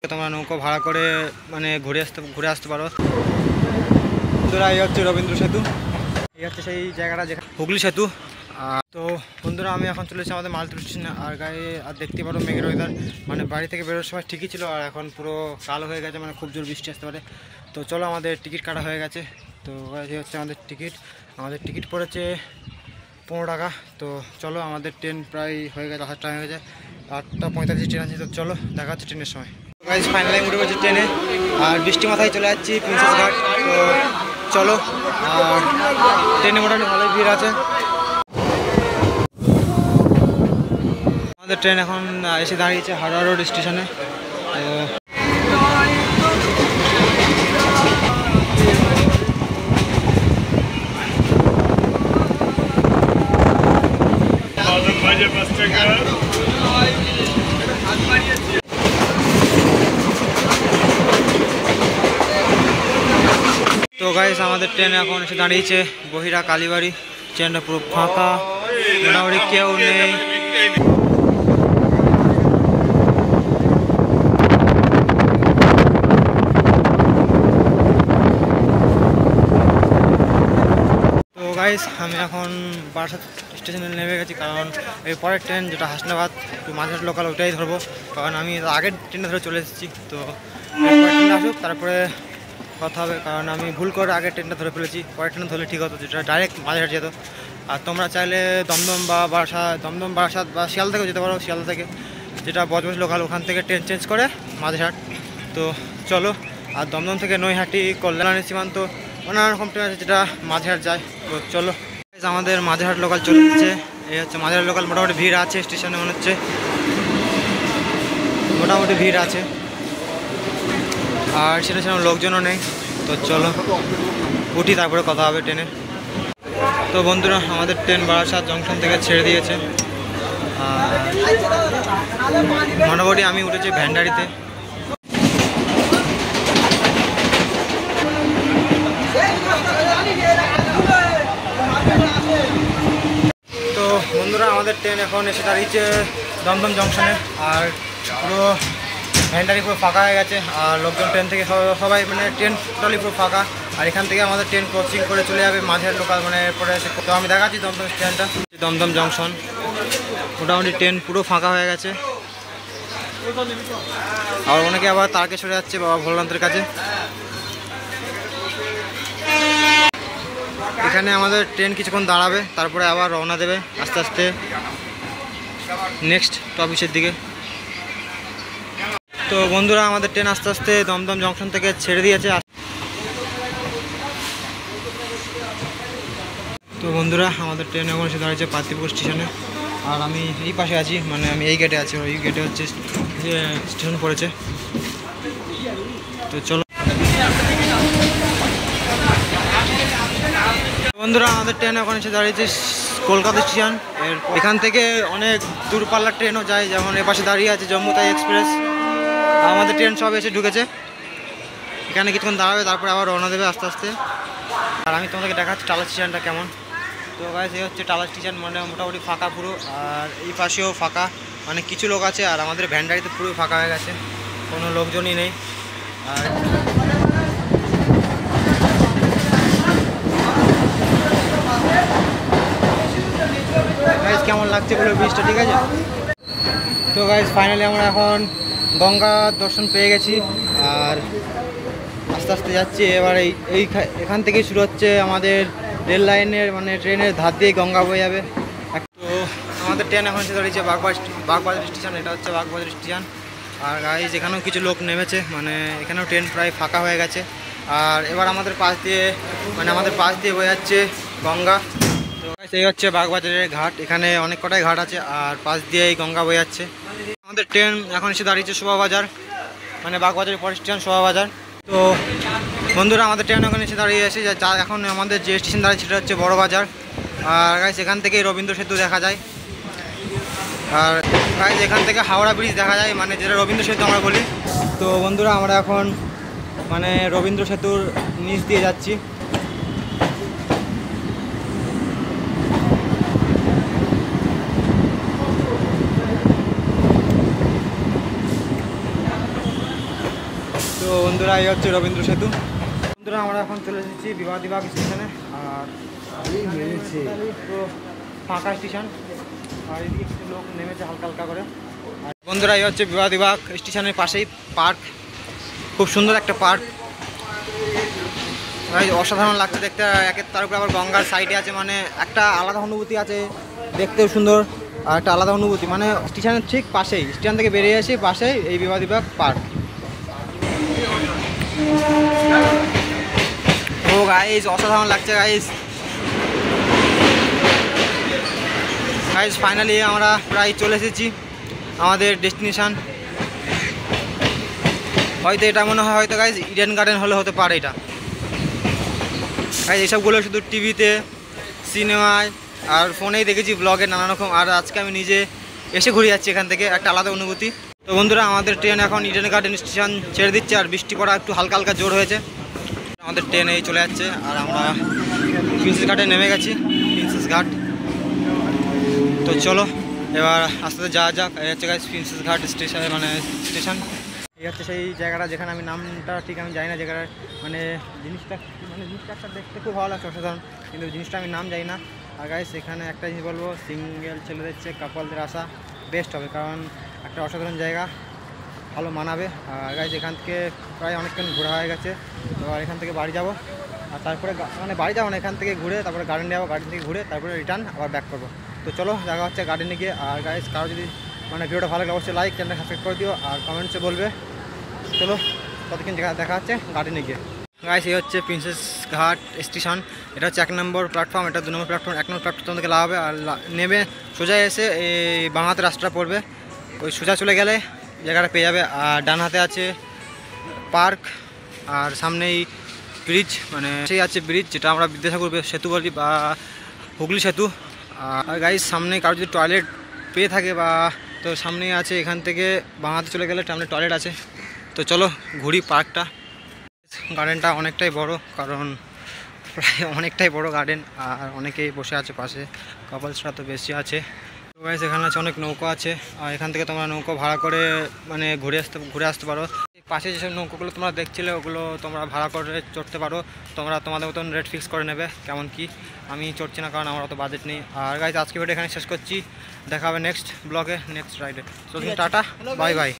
তোমরা নৌকো ভাড়া করে মানে ঘুরে আসতে পারো। বন্ধুরা এই হচ্ছে রবীন্দ্র সেতু, এই হচ্ছে সেই জায়গাটা যেখানে হুগলি সেতু। তো বন্ধুরা আমি এখন চলেছি আমাদের মালতুর স্টেশনে। আর গায়ে আর দেখতে পারো মেঘের ওয়েদার, মানে বাড়ি থেকে বেরোর সময় ঠিকই ছিল আর এখন পুরো কালো হয়ে গেছে, মানে খুব জোর বৃষ্টি আসতে পারে। তো চলো আমাদের টিকিট কাটা হয়ে গেছে। তো এই হচ্ছে আমাদের টিকিট পড়েছে 15 টাকা। তো চলো আমাদের ট্রেন প্রায় হয়ে গেছে, আসার টাইম হয়ে যায় 8:45 ট্রেন আছে। তো চলো দেখা হচ্ছে ট্রেনের সময়। গাইজ ফাইনালি উঠে পড়েছি ট্রেনে আর বৃষ্টি মাথায় চলে যাচ্ছি প্রিন্সেস ঘাট। তো চলো, আর ট্রেনে মোটামুটি ভালোই ভিড় আছে। আমাদের ট্রেন এখন এসে দাঁড়িয়েছে হাওড়া রোড স্টেশনে। তো গাইস আমাদের ট্রেন এখন এসে দাঁড়িয়েছে বহিরা কালীবাড়ি। ট্রেনটা পুরো ফাঁকা, মোটামুটি কেউ নেই। তো গাইস আমি এখন বারাসাত স্টেশনে নেমে গেছি, কারণ এই পরের ট্রেন যেটা হাসনাবাদ টু মাঝের লোকাল ওটাই ধরবো, কারণ আমি আগের ট্রেনে ধরে চলে এসেছি। তো পরের ট্রেন আসুক তারপরে কথা হবে, কারণ আমি ভুল করে আগের ট্রেনটা ধরে ফেলেছি। পরের ট্রেন ধরলে ঠিক হতো, যেটা ডাইরেক্ট মাঝেরহাট যেত। আর তোমরা চাইলে দমদম বারাসাত বা শিয়ালদা থেকেও যেতে পারো, শিয়ালদা থেকে যেটা বজবজ লোকাল, ওখান থেকে ট্রেন চেঞ্জ করে মাঝেরহাট। তো চলো, আর দমদম থেকে নৈহাটি কল্যাণী সীমান্ত নানা রকম ট্রেন আছে যেটা মাঝেরহাট যায়। তো চলো আমাদের মাঝেরহাট লোকাল চলে যাচ্ছে। এই হচ্ছে মাঝেরহাট লোকাল, মোটামুটি ভিড় আছে স্টেশনে, মনে হচ্ছে মোটামুটি ভিড় আছে আর সেরকম লোকজনও নেই। তো চলো উঠি, তারপরে কথা হবে ট্রেনে। তো বন্ধুরা আমাদের ট্রেন বারাসাত জংশন থেকে ছেড়ে দিয়েছে আর মোটামুটি আমি উঠেছি ভ্যান্ডারিতে। তো বন্ধুরা আমাদের ট্রেন এখন এসে দাঁড়িয়েছে দমদম জংশনে, আর পুরো ভ্যান্ডারি পুরো ফাঁকা হয়ে গেছে আর লোকজন ট্রেন থেকে সবাই মানে ট্রেন টোটালি পুরো ফাঁকা। আর এখান থেকে আমাদের ট্রেন ক্রসিং করে চলে যাবে মাঝের লোকাল, মানে পরে এসে। তো আমি দেখাচ্ছি দমদম স্ট্যান্ডটা, দমদম জংশন। মোটামুটি ট্রেন পুরো ফাঁকা হয়ে গেছে আর অনেকে আবার তারকেশ্বরে যাচ্ছে বাবা ভোলানাথের কাছে। এখানে আমাদের ট্রেন কিছুক্ষণ দাঁড়াবে, তারপরে আবার রওনা দেবে আস্তে আস্তে নেক্সট অফিসের দিকে। তো বন্ধুরা আমাদের ট্রেন আস্তে আস্তে দমদম জংশন থেকে ছেড়ে দিয়েছে। তো বন্ধুরা আমাদের ট্রেন এখন এসে দাঁড়িয়েছে পাতিপুর স্টেশনে, আর আমি এই পাশে আছি, মানে আমি এই গেটে আছি, ওই গেটে হচ্ছে স্টেশন পড়েছে। তো চলো বন্ধুরা আমাদের ট্রেন এখন এসে দাঁড়িয়েছে কলকাতা স্টেশন। এখান থেকে অনেক দূরপাল্লার ট্রেনও যায়, যেমন এপাশে দাঁড়িয়ে আছে জম্মু তাই এক্সপ্রেস। আমাদের ট্রেন সব এসে ঢুকেছে, এখানে কিছুক্ষণ দাঁড়াবে তারপরে আবার রওনা দেবে আস্তে আস্তে। আর আমি তোমাদেরকে দেখাচ্ছি টালা স্টেশনটা কেমন। তো গাইস এই হচ্ছে টালা স্টেশন, মানে মোটামুটি ফাঁকা পুরো, আর এই পাশেও ফাঁকা, মানে কিছু লোক আছে। আর আমাদের ভ্যান্ডারিতে পুরো ফাঁকা হয়ে গেছে, কোনো লোকজনই নেই। আর গাইস কেমন লাগছে বলে ব্রিজটা, ঠিক আছে? তো গাইস ফাইনালি আমরা এখন গঙ্গা দর্শন পেয়ে গেছি আর আস্তে আস্তে যাচ্ছি। এবার এখান থেকেই শুরু হচ্ছে আমাদের রেল লাইনের, মানে ট্রেনের ধার দিয়ে গঙ্গা বয়ে যাবে। তো আমাদের ট্রেন এখন এসে দাঁড়িয়েছে বাগবাজার স্টেশন, এটা হচ্ছে বাগবাজার স্টেশন। আর গাইস এখানেও কিছু লোক নেমেছে, মানে এখানেও ট্রেন প্রায় ফাঁকা হয়ে গেছে। আর এবার আমাদের পাশ দিয়ে বয়ে যাচ্ছে গঙ্গা। তো গাইস এই হচ্ছে বাগবাজারের ঘাট, এখানে অনেক কটাই ঘাট আছে আর পাশ দিয়ে এই গঙ্গা বয়ে যাচ্ছে। আমাদের ট্রেন এখন এসে দাঁড়িয়েছে শোভাবাজার, মানে বাগবাজারের পরের স্টেশন শোভাবাজার। তো বন্ধুরা আমাদের ট্রেন এখন এসে দাঁড়িয়ে আছে, যা এখন আমাদের যে স্টেশন দাঁড়িয়ে সেটা হচ্ছে বড়বাজার। আর গাইস এখান থেকে রবীন্দ্র সেতু দেখা যায়, আর গাইস এখান থেকে হাওড়া ব্রিজ দেখা যায়, মানে যেটা রবীন্দ্র সেতু আমরা বলি। তো বন্ধুরা আমরা এখন মানে রবীন্দ্র সেতুর নিচ দিয়ে যাচ্ছি। বন্ধুরা এই হচ্ছে রবীন্দ্র সেতু। বন্ধুরা আমরা এখন চলে এসেছি বিবাগ স্টেশনে। আর পুরো ফাঁকা স্টেশন, আর এদিকে কিছু লোক নেমেছে হালকা হালকা করে। আর বন্ধুরা এই হচ্ছে বিবাগ স্টেশনের পাশেই পার্ক, খুব সুন্দর একটা পার্ক, অসাধারণ লাগছে দেখতে। তার উপরে আবার গঙ্গার সাইডে আছে, মানে একটা আলাদা অনুভূতি আছে, দেখতেও সুন্দর আর একটা আলাদা অনুভূতি। মানে স্টেশনের ঠিক পাশেই, স্টেশন থেকে বেরিয়ে আসি পাশেই এই বিবাগ পার্ক। ও গাইস অসাধারণ লাগছে গাইস। ফাইনালি আমরা প্রায় চলে এসেছি আমাদের ডেস্টিনেশন। হয়তো এটা মনে হয় হয়তো গাইস ইডেন গার্ডেন হলে হতে পারে এটা। গাইস এইসবগুলো শুধু টিভিতে, সিনেমায় আর ফোনেই দেখেছি, ব্লগে নানা রকম। আর আজকে আমি নিজে এসে ঘুরে যাচ্ছি এখান থেকে, একটা আলাদা অনুভূতি। তো বন্ধুরা আমাদের ট্রেন এখন ইডেন গার্ডেন স্টেশন ছেড়ে দিচ্ছে, আর বৃষ্টি পড়া একটু হালকা হালকা জোর হয়েছে। আমাদের ট্রেন এই চলে যাচ্ছে, আর আমরা প্রিন্সেস ঘাটে নেমে গেছি, প্রিন্সেস ঘাট। তো চলো এবার আস্তে আস্তে যাওয়া যাক। এই হচ্ছে গাইস প্রিন্সেস ঘাট স্টেশন, মানে স্টেশন। এই হচ্ছে সেই জায়গাটা যেখানে আমি নামটা ঠিক আমি জানি না, জায়গাটা মানে জিনিসটা একটা দেখতে খুব ভালো লাগছে, অসাধারণ, কিন্তু জিনিসটা আমি নাম জানি না। আর গাইস এখানে একটা জিনিস বলবো, সিঙ্গেল ছেলেদের চেয়ে কাপলদের আসা বেস্ট হবে, কারণ একটা অসাধারণ জায়গা, ভালো মানাবে। আর গাইস এখান থেকে প্রায় অনেকক্ষণ ঘোরা হয়ে গেছে, এবার এখান থেকে বাড়ি যাব। আর তারপরে মানে বাড়ি যাবো না, এখান থেকে ঘুরে তারপরে গার্ডেন যাবো, গার্ডেন থেকে ঘুরে তারপরে রিটার্ন আবার ব্যাক করবো। তো চলো দেখা হচ্ছে গার্ডেনে গিয়ে। আর গাইস কারো যদি মানে ভিডিওটা ভালো লাগে অবশ্যই লাইক, চ্যানেলটা সাবস্ক্রাইব করে দিও, আর কমেন্টসে বলবে। চলো ততক্ষণ দেখা হচ্ছে গার্ডেনে গিয়ে। গাইস এই হচ্ছে প্রিন্সেস ঘাট স্টেশন। এটা হচ্ছে 1 নম্বর প্ল্যাটফর্ম, এটা 2 নম্বর প্ল্যাটফর্ম। 1 নম্বর প্ল্যাটফর্ম থেকে লাগাবে, আর নেমে সোজা এসে এই বাঁ হাতে রাস্তাটা পড়বে, ওই সোজা চলে গেলে জায়গাটা পেয়ে যাবে। আর ডান হাতে আছে পার্ক, আর সামনেই ব্রিজ, মানে সেই আছে ব্রিজ যেটা আমরা বিদ্যাসাগর সেতু বলি বা হুগলি সেতু। আর গাইস সামনে কারো যদি টয়লেট পেয়ে থাকে বা, তো সামনেই আছে, এখান থেকে বাঁ হাতে চলে গেলে সামনে টয়লেট আছে। তো চলো ঘুরি পার্কটা। গার্ডেনটা অনেকটাই বড়, কারণ প্রায় অনেকটাই বড় গার্ডেন, আর অনেকেই বসে আছে পাশে, কাপলসরা তো বেশি আছে। তো গাইস এখানে আছে অনেক নৌকো আছে, আর এখান থেকে তোমরা নৌকো ভাড়া করে মানে ঘুরে আসতে পারো। পাশে যেসব নৌকোগুলো তোমরা দেখছিলে ওগুলো তোমরা ভাড়া করে চড়তে পারো, তোমরা তোমাদের মতন রেট ফিক্স করে নেবে কেমন কি। আমি চড়ছি না কারণ আমার অত বাজেট নেই। আর গাইস আজকে ভিডিও এখানে শেষ করছি, দেখা হবে নেক্সট ব্লগে, নেক্সট রাইডে। তো টাটা, বাই বাই।